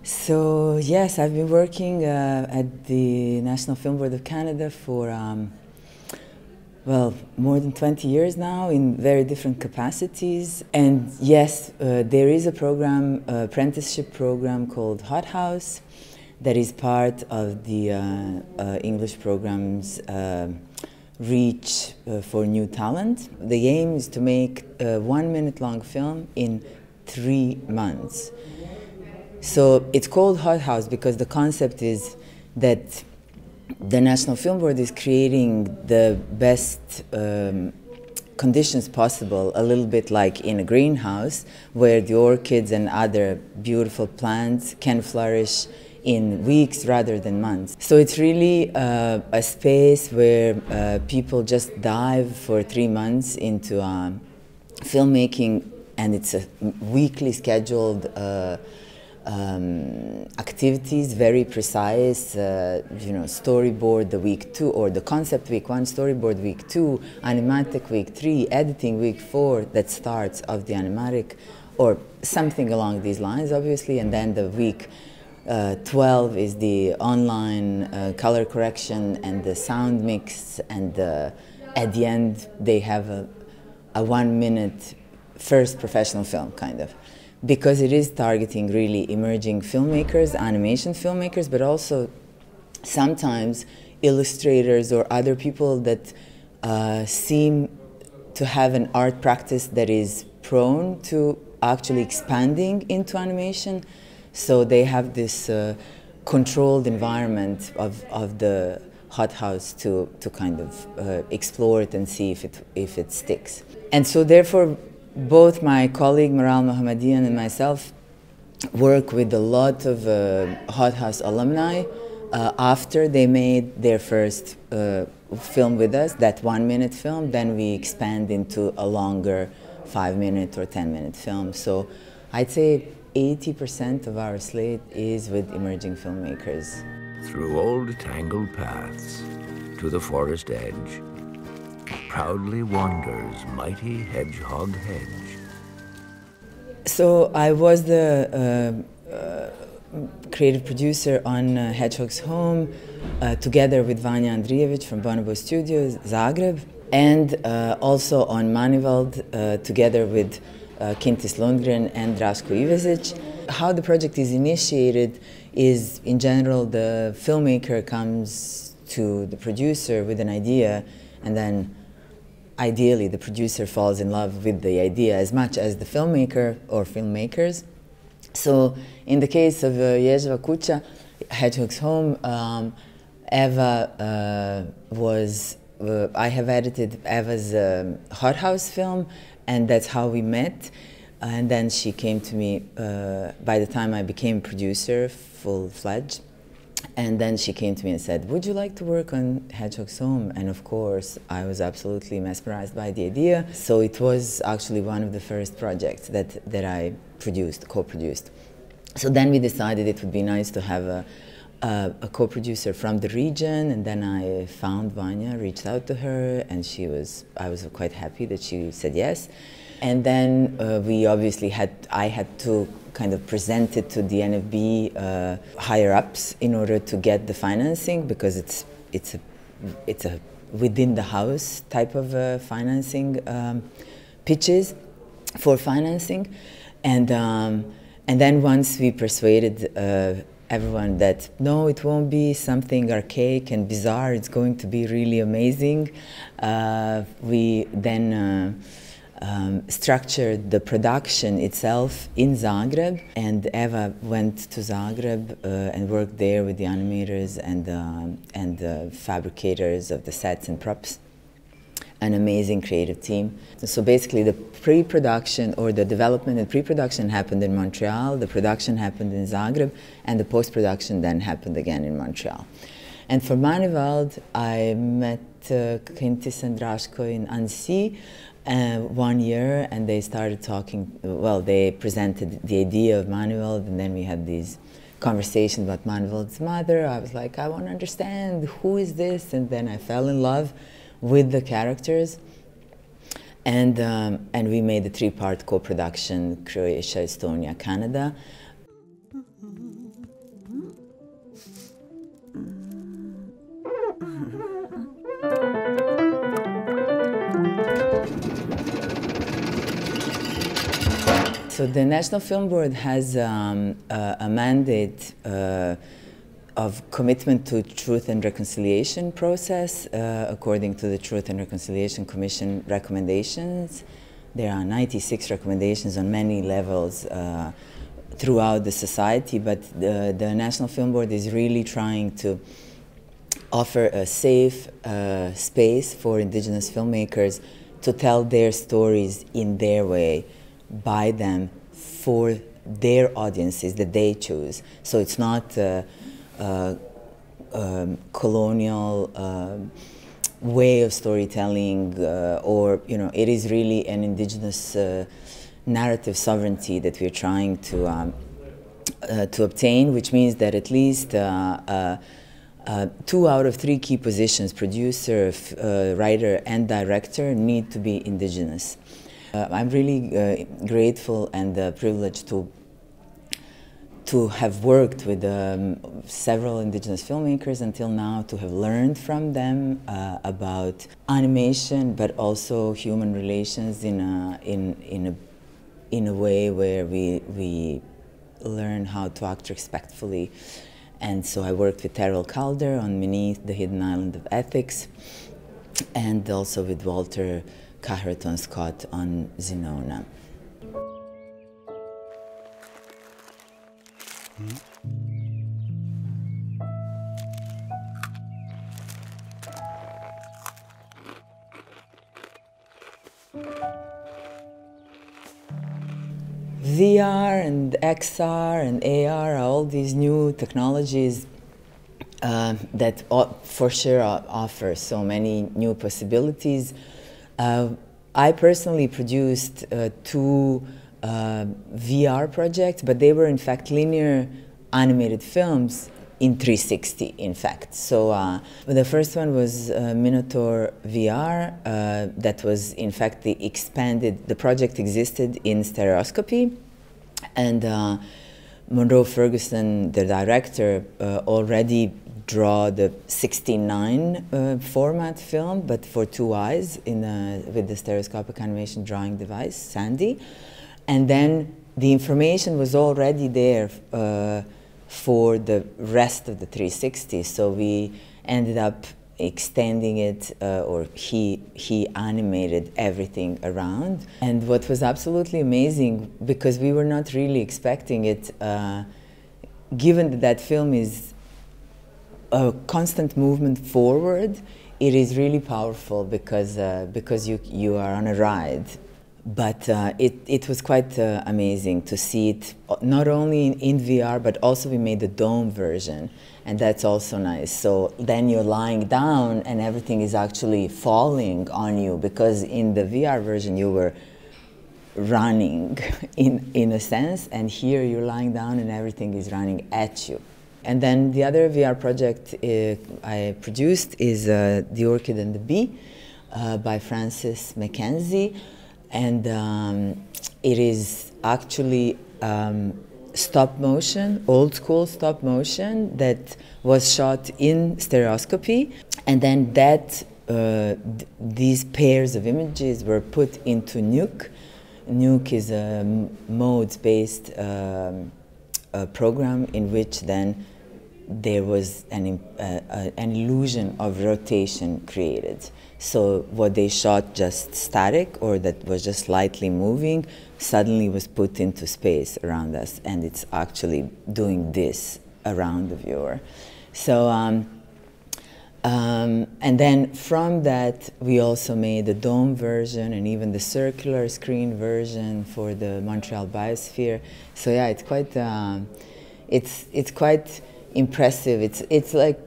So yes, I've been working at the National Film Board of Canada for well, more than 20 years now in very different capacities. And yes, there is a program, apprenticeship program called Hot House that is part of the English program's Reach for New Talent. The aim is to make a 1 minute long film in 3 months. So it's called Hot House because the concept is that the National Film Board is creating the best conditions possible, a little bit like in a greenhouse, where the orchids and other beautiful plants can flourish in weeks rather than months. So it's really a space where people just dive for 3 months into filmmaking, and it's a weekly scheduled activities, very precise, storyboard the week 2, or the concept week 1, storyboard week 2, Animateka week 3, editing week 4, that starts of the animatic, or something along these lines, obviously, and then the week 12 is the online color correction and the sound mix, and at the end they have a 1 minute first professional film, kind of. Because it is targeting really emerging filmmakers, animation filmmakers, but also sometimes illustrators or other people that seem to have an art practice that is prone to actually expanding into animation. So they have this controlled environment of the Hot House to kind of explore it and see if it sticks. And so therefore, both my colleague Maral Mohammadian and myself work with a lot of Hot House alumni after they made their first film with us, that 1 minute film. Then we expand into a longer 5 minute or 10 minute film. So I'd say 80% of our slate is with emerging filmmakers. Through old tangled paths to the forest edge, proudly wanders mighty hedgehog hedge. So I was the creative producer on Hedgehog's Home, together with Vanja Andrijević from Bonobo Studios, Zagreb, and also on Manivald, together with Kintis Lundgren and Draško Ivezić. How the project is initiated is, in general, the filmmaker comes to the producer with an idea, and then ideally the producer falls in love with the idea as much as the filmmaker or filmmakers. So in the case of Ježeva kuća, Hedgehog's Home, Eva I have edited Eva's Hot House film, and that's how we met. And then she came to me by the time I became producer full-fledged. And then she came to me and said, would you like to work on Hedgehog's Home? And of course, I was absolutely mesmerized by the idea. So it was actually one of the first projects that I co-produced. So then we decided it would be nice to have a co-producer from the region, and then I found Vanja, reached out to her, and I was quite happy that she said yes. And then I had to kind of present it to the NFB higher-ups in order to get the financing, because it's a within the house type of financing pitches for financing, and then once we persuaded everyone that no, it won't be something archaic and bizarre, it's going to be really amazing, we then structured the production itself in Zagreb, and Eva went to Zagreb and worked there with the animators and the fabricators of the sets and props. An amazing creative team. So basically the pre-production, or the development and pre-production, happened in Montreal, the production happened in Zagreb, and the post-production then happened again in Montreal. And for Manivald, I met Kintis and Draško in Annecy 1 year, and they started talking, well, they presented the idea of Manivald, and then we had these conversations about Manivald's mother. I was like, I want to understand, who is this? And then I fell in love with the characters, and we made a 3-part co-production, Croatia, Estonia, Canada. So the National Film Board has a mandate of commitment to truth and reconciliation process according to the Truth and Reconciliation Commission recommendations. There are 96 recommendations on many levels throughout the society, but the National Film Board is really trying to offer a safe space for indigenous filmmakers to tell their stories in their way, by them, for their audiences that they choose. So it's not colonial way of storytelling, or it is really an indigenous narrative sovereignty that we're trying to obtain, which means that at least 2 out of 3 key positions, producer, writer, and director, need to be indigenous. I'm really grateful and privileged to have worked with several indigenous filmmakers until now, to have learned from them about animation, but also human relations in a way where we learn how to act respectfully. And so I worked with Terrell Calder on Beneath the Hidden Island of Ethics, and also with Walter Caherton Scott on Zenona. VR and XR and AR are all these new technologies that for sure offer so many new possibilities. I personally produced 2 VR projects, but they were in fact linear animated films in 360, in fact. So the first one was Minotaur VR, that was in fact the project existed in stereoscopy, and Monroe Ferguson, the director, already draw the 16:9 format film, but for 2 eyes with the stereoscopic animation drawing device, Sandy. And then the information was already there for the rest of the 360, so we ended up extending it, or he animated everything around. And what was absolutely amazing, because we were not really expecting it, given that that film is a constant movement forward, it is really powerful because you are on a ride. But it was quite amazing to see it not only in VR, but also we made the dome version, and that's also nice. So then you're lying down and everything is actually falling on you, because in the VR version you were running in a sense, and here you're lying down and everything is running at you. And then the other VR project I produced is The Orchid and the Bee by Frances Mackenzie. And it is actually stop motion, old school stop motion, that was shot in stereoscopy. And then these pairs of images were put into Nuke. Nuke is a modes-based program in which then there was an illusion of rotation created. So what they shot just static, or that was just slightly moving, suddenly was put into space around us, and it's actually doing this around the viewer. So, and then from that, we also made the dome version and even the circular screen version for the Montreal Biosphere. So yeah, it's quite, it's quite impressive. It's like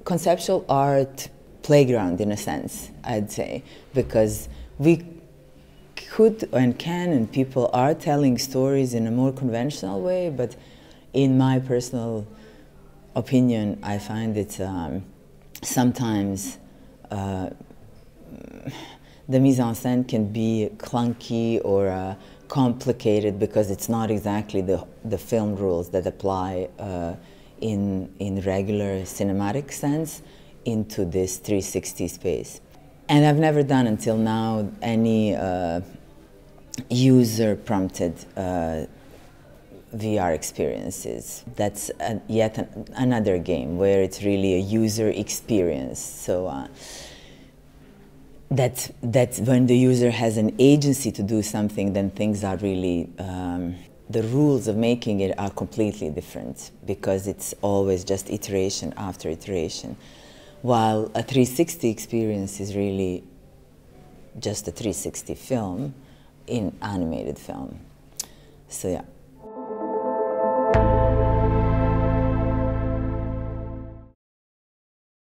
conceptual art playground in a sense, I'd say, because we could and can, and people are telling stories in a more conventional way, but in my personal opinion, I find it sometimes the mise en scène can be clunky or complicated, because it's not exactly the film rules that apply in regular cinematic sense into this 360 space. And I've never done until now any user-prompted VR experiences. That's yet another game where it's really a user experience. So that's when the user has an agency to do something, then things are really, the rules of making it are completely different, because it's always just iteration after iteration. While a 360 experience is really just a 360 film in animated film. So yeah.